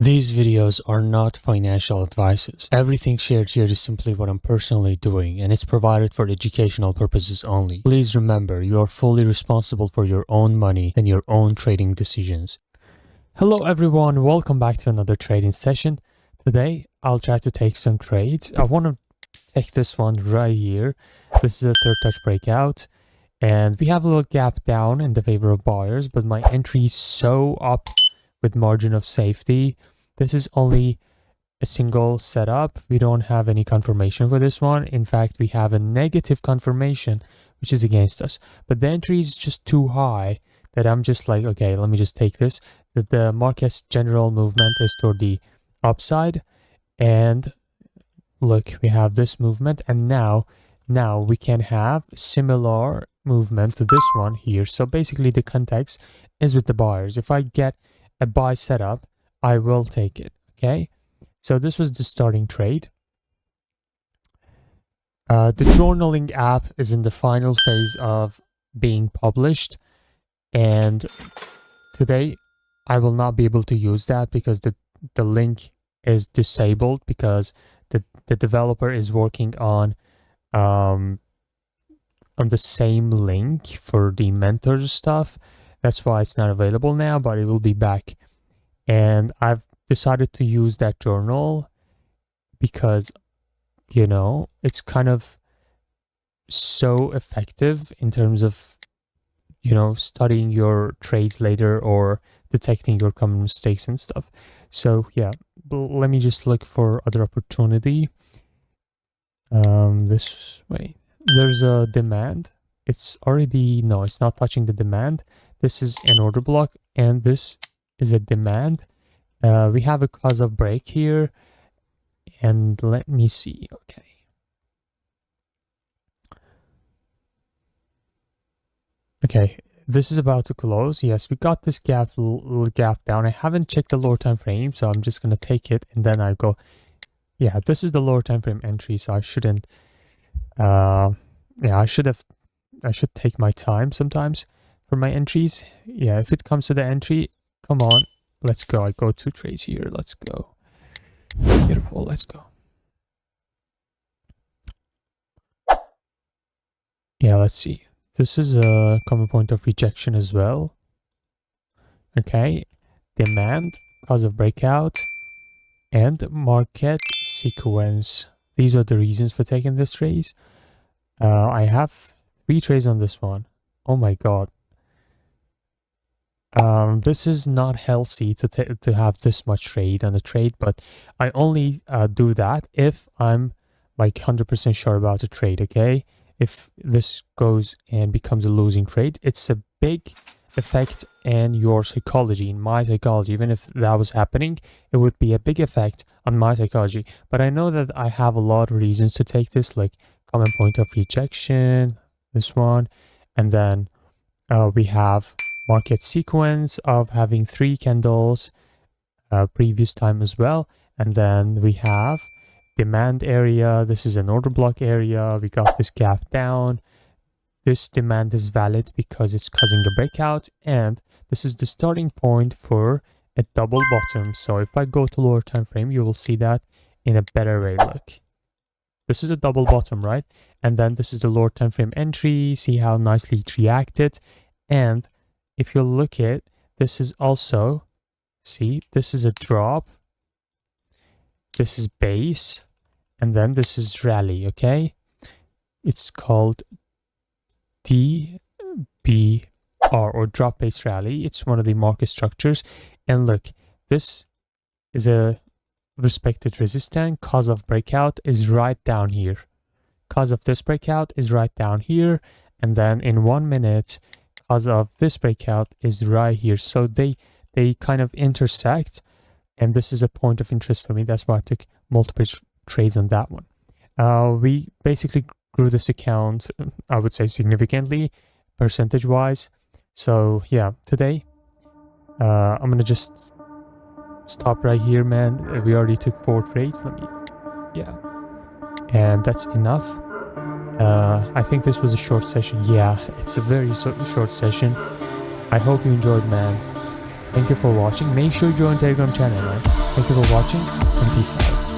These videos are not financial advices. Everything shared here is simply what I'm personally doing, and it's provided for educational purposes only. Please remember, you are fully responsible for your own money and your own trading decisions. Hello everyone, welcome back to another trading session. Today, I'll try to take some trades. I want to take this one right here. This is a third touch breakout, and we have a little gap down in the favor of buyers, but my entry is so up with margin of safety. This is only a single setup. We don't have any confirmation for this one. In fact, we have a negative confirmation, which is against us. But the entry is just too high that I'm just like, okay, let me just take this. The market's general movement is toward the upside. And look, we have this movement. And now we can have similar movement to this one here. So basically the context is with the buyers. If I get a buy setup, I will take it. Okay, so this was the starting trade. The journaling app is in the final phase of being published, and today I will not be able to use that because the link is disabled because the developer is working on the same link for the mentors stuff. That's why it's not available now, but it will be back. And I've decided to use that journal because, you know, it's kind of so effective in terms of, you know, studying your trades later or detecting your common mistakes and stuff. So yeah, let me just look for other opportunity. This way, there's a demand. It's already, no, it's not touching the demand. This is an order block, and this is a demand. We have a cause of break here, and let me see. Okay, this is about to close. Yes, we got this little gap down. I haven't checked the lower time frame, so I'm just gonna take it, and then I go. Yeah, this is the lower time frame entry, so I shouldn't. Yeah, I should take my time sometimes for my entries. Yeah, if it comes to the entry, come on, let's go. I go 2 trades here. Let's go. Beautiful. Let's go. Yeah, let's see. This is a common point of rejection as well. Okay, demand, cause of breakout, and market sequence. These are the reasons for taking this trade. I have 3 trades on this one. Oh my god. This is not healthy to have this much trade on a trade, but I only do that if I'm like 100% sure about the trade. Okay, if this goes and becomes a losing trade, it's a big effect in your psychology, in my psychology. Even if that was happening, it would be a big effect on my psychology. But I know that I have a lot of reasons to take this, like common point of rejection, this one, and then we have market sequence of having 3 candles previous time as well, and then we have demand area. This is an order block area. We got this gap down. This demand is valid because it's causing a breakout, and this is the starting point for a double bottom. So if I go to lower time frame, you will see that in a better way. Look, this is a double bottom, right? And then this is the lower time frame entry. See how nicely it reacted. And if you look at, this is also, see, this is a drop, this is base, and then this is rally. Okay, it's called DBR, or drop base rally. It's one of the market structures. And look, this is a respected resistance. Cause of breakout is right down here. Cause of this breakout is right down here, and then in 1 minute, cause of this breakout is right here. So they kind of intersect, and this is a point of interest for me. That's why I took multiple trades on that one. We basically grew this account, I would say, significantly, percentage wise. So yeah, today I'm gonna just stop right here, man. We already took 4 trades. Yeah, and that's enough. I think this was a short session. Yeah, it's a very short session. I hope you enjoyed, man. Thank you for watching. Make sure you join Telegram channel, man. Thank you for watching and peace out.